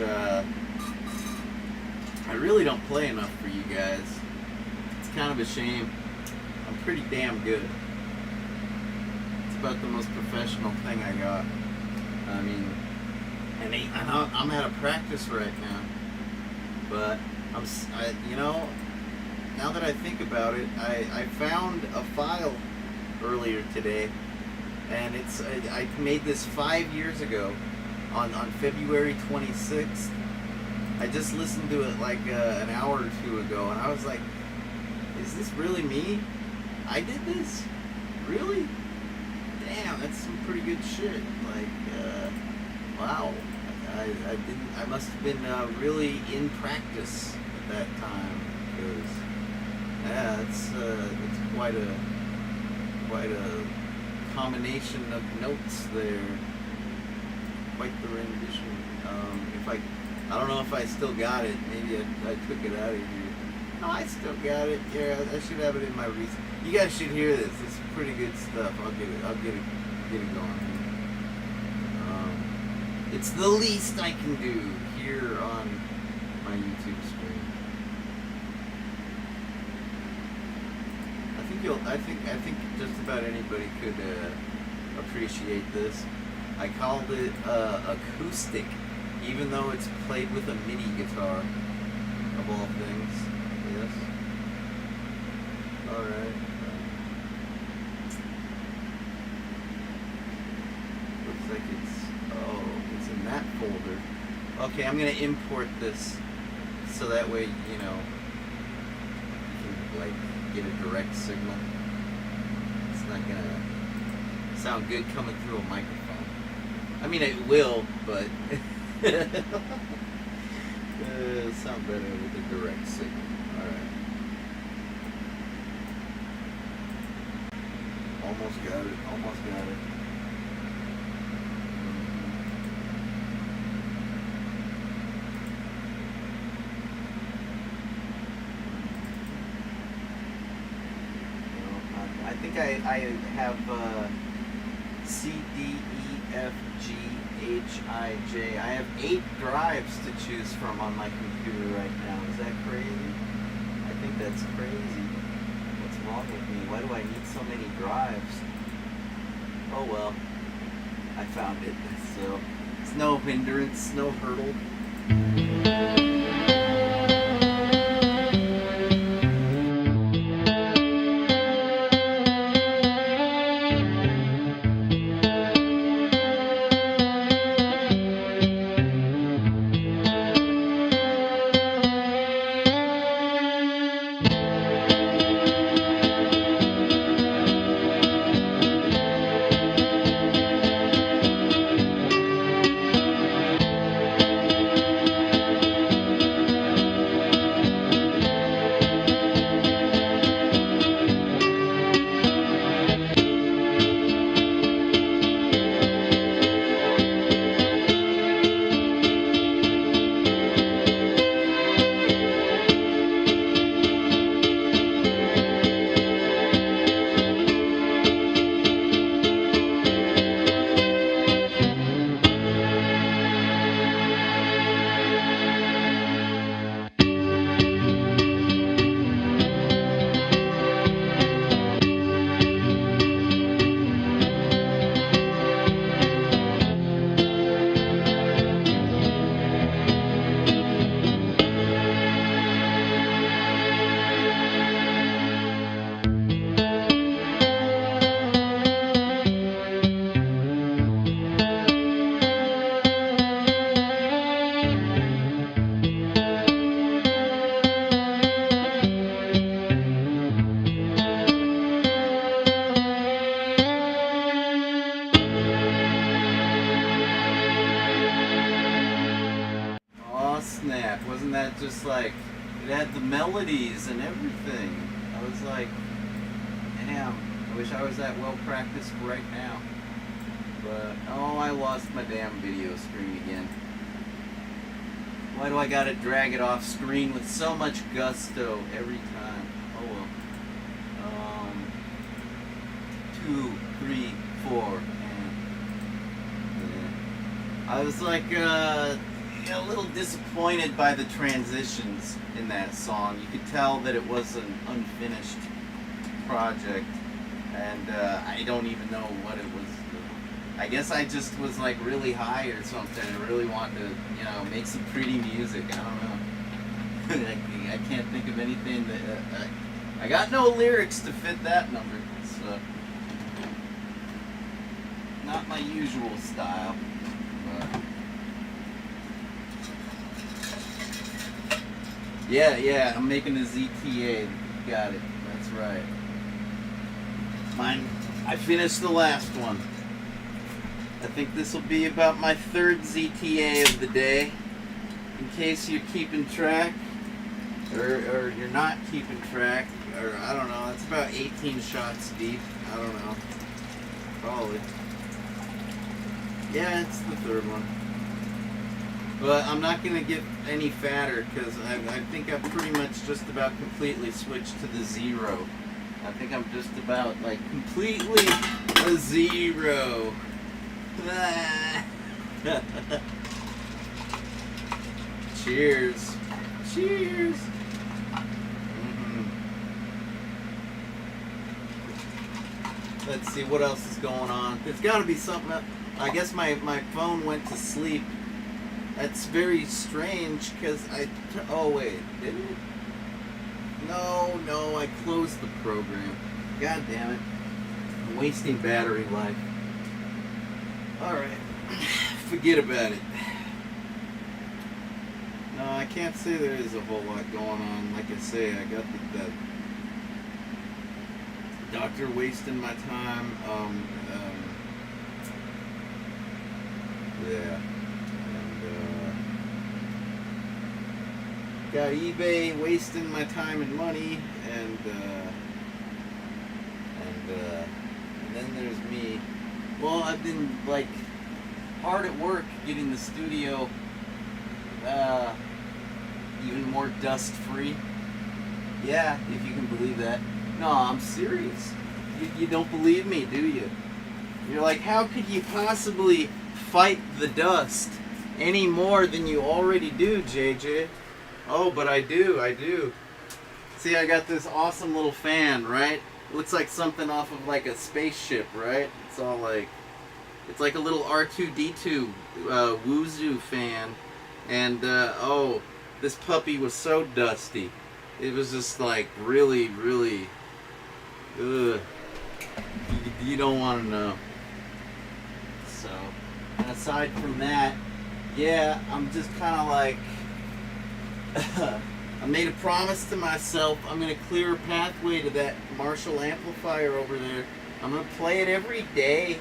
I really don't play enough for you guys. It's kind of a shame. I'm pretty damn good. It's about the most professional thing I got. I mean, and I'm out of practice right now. But you know, now that I think about it, I found a file earlier today, and I made this 5 years ago, on February 26th. I just listened to it like an hour or two ago, and I was like, is this really me? I did this? Really? Damn, that's some pretty good shit. Like, wow. I must have been really in practice at that time, because, yeah, it's quite a combination of notes there. Quite the rendition. I don't know if I still got it. Maybe I took it out of here. No, I still got it. Yeah, I should have it in my recent. You guys should hear this. It's pretty good stuff. I'll get it going. It's the least I can do here on my YouTube stream. I think just about anybody could appreciate this. I called it acoustic. Even though it's played with a MIDI guitar, of all things. Yes. Alright. Looks like it's in that folder. Okay, I'm going to import this so that way, you know, you can, like, get a direct signal. It's not going to sound good coming through a microphone. I mean, it will, but... sound better with a direct signal. Alright. Almost got it. Almost got it. I think I have C, D, E, F, G, H, I, J. I have 8 drives to choose from on my computer right now. Is that crazy? I think that's crazy. What's wrong with me? Why do I need so many drives? Oh well. I found it. So it's no hindrance, no hurdle. Snap, wasn't that just like, it had the melodies and everything. I was like, damn, I wish I was that well practiced right now. But, oh, I lost my damn video screen again. Why do I gotta drag it off screen with so much gusto every time? Oh well. 2, 3, 4, and yeah. I was like, a little disappointed by the transitions in that song. You could tell that it was an unfinished project, and I don't even know what it was. I guess I just was like really high or something and really wanted to, make some pretty music. I don't know. I can't think of anything that I got no lyrics to fit that number. It's not my usual style. But Yeah, I'm making a ZTA. You got it. That's right. Mine, I finished the last one. I think this will be about my 3rd ZTA of the day. In case you're keeping track, or you're not keeping track, or I don't know, it's about 18 shots deep. I don't know. Probably. Yeah, it's the 3rd one. But I'm not going to get any fatter because I think I've pretty much just about completely switched to the 0. I think I'm just about like completely a 0. Cheers. Cheers. Let's see what else is going on. There's got to be something else. I guess my phone went to sleep. That's very strange because oh wait, did it? No, I closed the program. God damn it. I'm wasting battery life. Alright. Forget about it. No, I can't say there is a whole lot going on. Like I say, I got that doctor wasting my time. Yeah. Got eBay wasting my time and money, and then there's me. Well, I've been like hard at work getting the studio even more dust free. Yeah, if you can believe that. No, I'm serious. You don't believe me, do you? You're like, how could you possibly fight the dust any more than you already do, JJ? Oh, but I do. See, I got this awesome little fan, right? Looks like something off of like a spaceship, right? It's all like, it's like a little R2-D2 Woozoo fan. And, oh, this puppy was so dusty. It was just like really, really, ugh. You don't want to know. So, and aside from that, yeah, I'm just kind of like, I made a promise to myself. I'm going to clear a pathway to that Marshall amplifier over there. I'm going to play it every day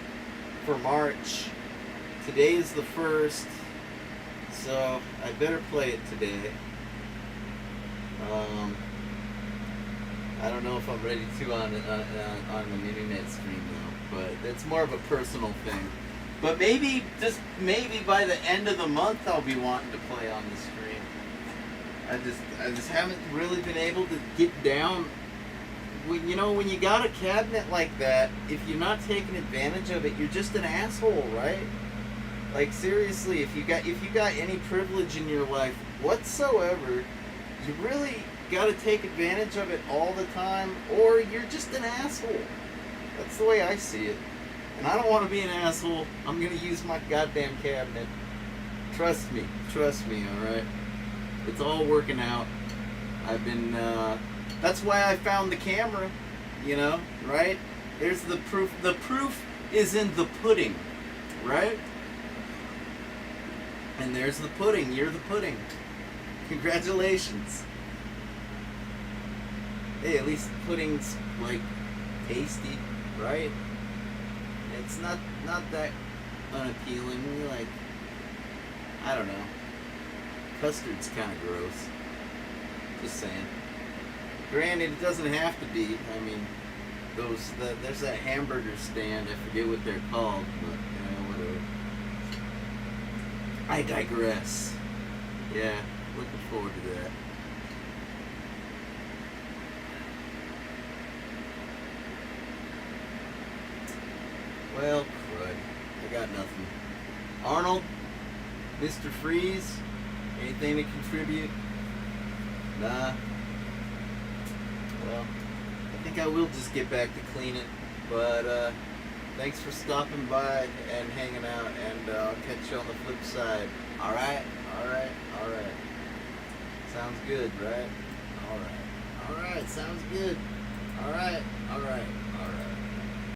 for March. Today is the 1st, so I better play it today. I don't know if I'm ready to on an internet stream though, but it's more of a personal thing. But maybe, just maybe by the end of the month I'll be wanting to play on the stream. I just haven't really been able to get down. You know, when you got a cabinet like that, if you're not taking advantage of it, you're just an asshole, right? Like seriously, if you got any privilege in your life whatsoever, you really got to take advantage of it all the time, or you're just an asshole. That's the way I see it. And I don't want to be an asshole. I'm going to use my goddamn cabinet. Trust me, alright? It's all working out. I've been, that's why I found the camera, you know, right? There's the proof. The proof is in the pudding, right? And there's the pudding. You're the pudding. Congratulations. Hey, at least the pudding's, like, tasty, right? It's not that unappealing. Like, I don't know. Custard's kind of gross. Just saying. Granted, it doesn't have to be. I mean, there's that hamburger stand. I forget what they're called, but whatever. I digress. Yeah, looking forward to that. Well, crud. I got nothing. Arnold? Mr. Freeze? Anything to contribute? Nah. Well, I think I will just get back to clean it. But, thanks for stopping by and hanging out, and I'll catch you on the flip side. Alright? Sounds good, right? Alright, sounds good. Alright.